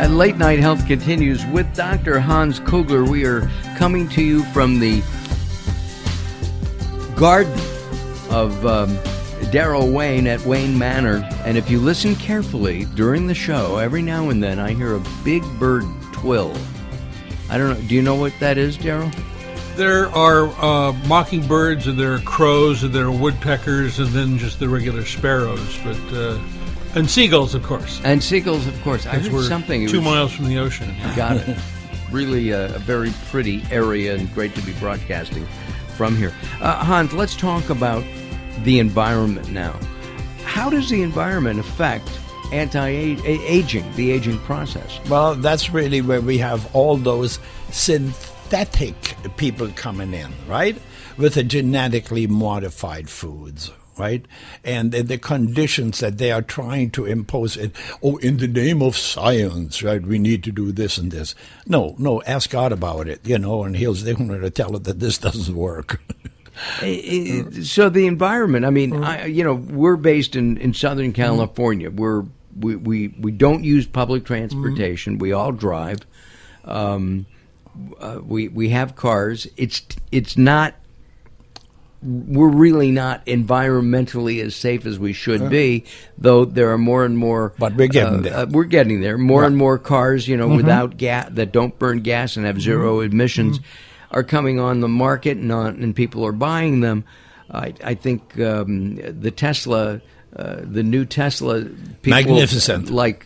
Late Night Health continues with Dr. Hans Kluger. We are coming to you from the garden of Darrell Wayne at Wayne Manor. And if you listen carefully during the show, every now and then I hear a big bird twill. I don't know. Do you know what that is, Darrell? There are mockingbirds, and there are crows, and there are woodpeckers, and then just the regular sparrows. And seagulls, of course. And seagulls, of course. I heard something. 2 miles from the ocean. Got it. Really a very pretty area, and great to be broadcasting from here. Hans, let's talk about the environment now. How does the environment affect anti-aging, the aging process? Well, that's really where we have all those synthetic people coming in, right? With the genetically modified foods. Right? And the conditions that they are trying to impose in the name of science, right? We need to do this and this. No, ask God about it, and they're going to tell it that this doesn't work. So the environment, I mean, we're based in Southern California. We don't use public transportation. We all drive. We have cars. It's not. We're really not environmentally as safe as we should be, though there are more and more. But we're getting there. We're getting there. More and more cars, without gas, that don't burn gas and have zero emissions, are coming on the market, and people are buying them. I think the Tesla, the new Tesla, people, magnificent, like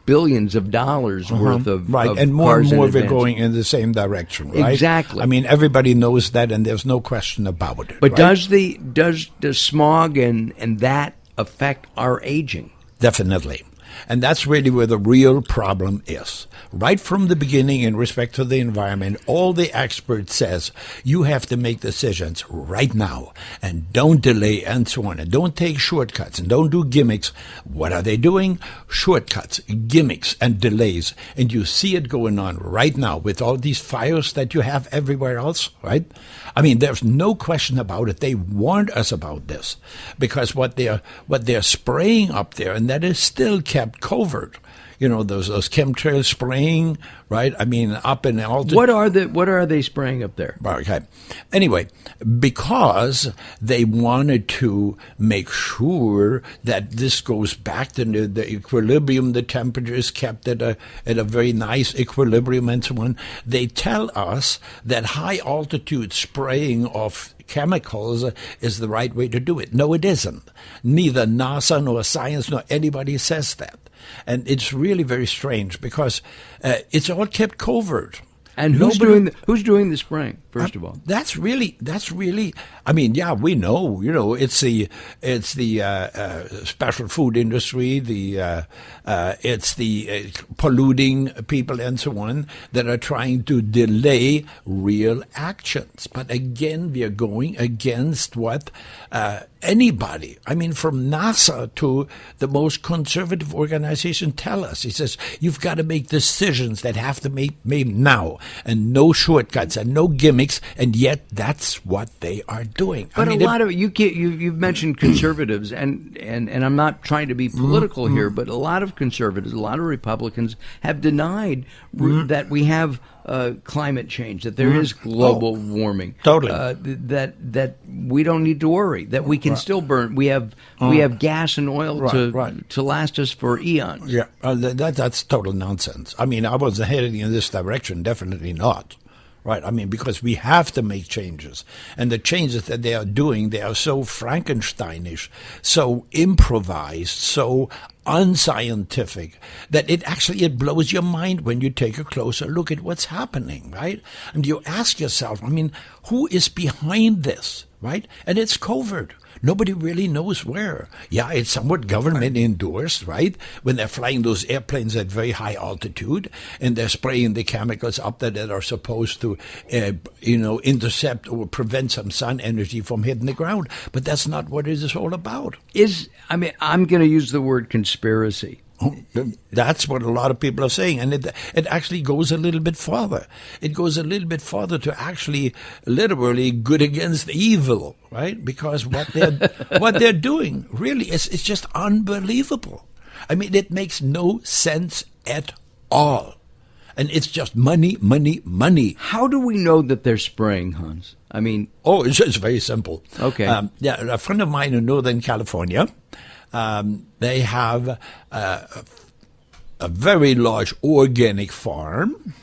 billions of dollars worth of right, of and more and more we're going in the same direction, right? Exactly. I mean, everybody knows that, and there's no question about it. But right? does smog and that affect our aging? Definitely. And that's really where the real problem is. Right from the beginning, in respect to the environment, all the experts says you have to make decisions right now and don't delay and so on. And don't take shortcuts and don't do gimmicks. What are they doing? Shortcuts, gimmicks, and delays. And you see it going on right now with all these fires that you have everywhere else, right? I mean, there's no question about it. They warned us about this because what they're spraying up there, and that is still kept covert. Those chemtrails spraying, right? I mean, up in altitude. What are they spraying up there? Okay. Anyway, because they wanted to make sure that this goes back to the equilibrium, the temperature is kept at a very nice equilibrium and so on. They tell us that high altitude spraying of chemicals is the right way to do it. No, it isn't. Neither NASA nor science nor anybody says that. And it's really very strange because it's all kept covert. And who's doing the spraying? First of all, that's really. I mean, yeah, we know. It's the special food industry. It's the polluting people and so on that are trying to delay real actions. But again, we are going against what anybody. I mean, from NASA to the most conservative organization tell us. He says you've got to make decisions that have to be made now, and no shortcuts and no gimmicks. And yet, that's what they are doing. But lot of you've mentioned conservatives, and I'm not trying to be political here, but a lot of conservatives, a lot of Republicans have denied that we have climate change, that there is global warming, totally, that we don't need to worry, that we can still burn. We have gas and oil to last us for eons. Yeah, that's total nonsense. I mean, I wasn't heading in this direction. Definitely not. Right, I mean, because we have to make changes. And the changes that they are doing, they are so Frankensteinish, so improvised, so unscientific, that it blows your mind when you take a closer look at what's happening, right? And you ask yourself, I mean, who is behind this, right? And it's covert. Nobody really knows where. Yeah, it's somewhat government endorsed, right? When they're flying those airplanes at very high altitude and they're spraying the chemicals up there that are supposed to, intercept or prevent some sun energy from hitting the ground. But that's not what it is all about. I'm going to use the word conspiracy. That's what a lot of people are saying, and it actually goes a little bit farther. It goes a little bit farther to actually literally good against evil, right? Because what they're doing really is just unbelievable. I mean, it makes no sense at all. And it's just money, money, money. How do we know that they're spraying, Hans? I mean, Oh, it's very simple. Okay. Yeah, a friend of mine in Northern California, they have a very large organic farm.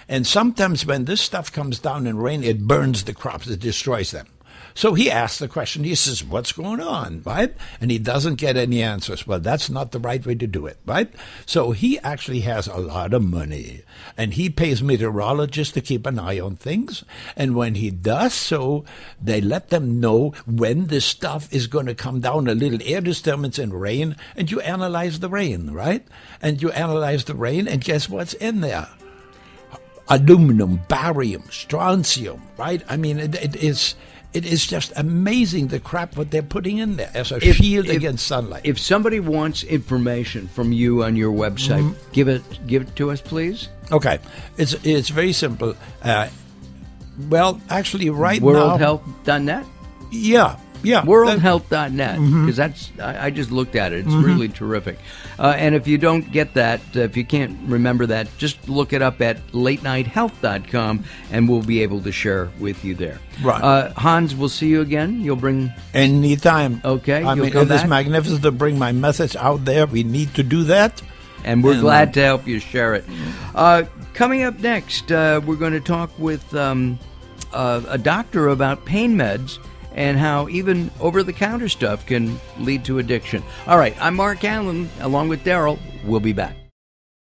And sometimes when this stuff comes down in rain, it burns the crops, it destroys them. So he asks the question, he says, what's going on, right? And he doesn't get any answers. Well, that's not the right way to do it, right? So he actually has a lot of money, and he pays meteorologists to keep an eye on things. And when he does so, they let them know when this stuff is going to come down, a little air disturbance and rain, and you analyze the rain, right? And you analyze the rain, and guess what's in there? Aluminum, barium, strontium, right? I mean, it is just amazing the crap what they're putting in there as a shield against sunlight. If somebody wants information from you on your website, give it to us, please. Okay, it's very simple. Well, actually, right now, WorldHealth.net. Yeah. WorldHealth.net, because I just looked at it. It's really terrific. And if you don't get that, if you can't remember that, just look it up at latenighthealth.com, and we'll be able to share with you there. Right. Hans, we'll see you again. You'll bring... Anytime. Okay, I you'll mean, come it is back? magnificent to bring my message out there. We need to do that. And we're glad to help you share it. Coming up next, we're going to talk with a doctor about pain meds and how even over-the-counter stuff can lead to addiction. All right, I'm Mark Alyn, along with Daryl. We'll be back.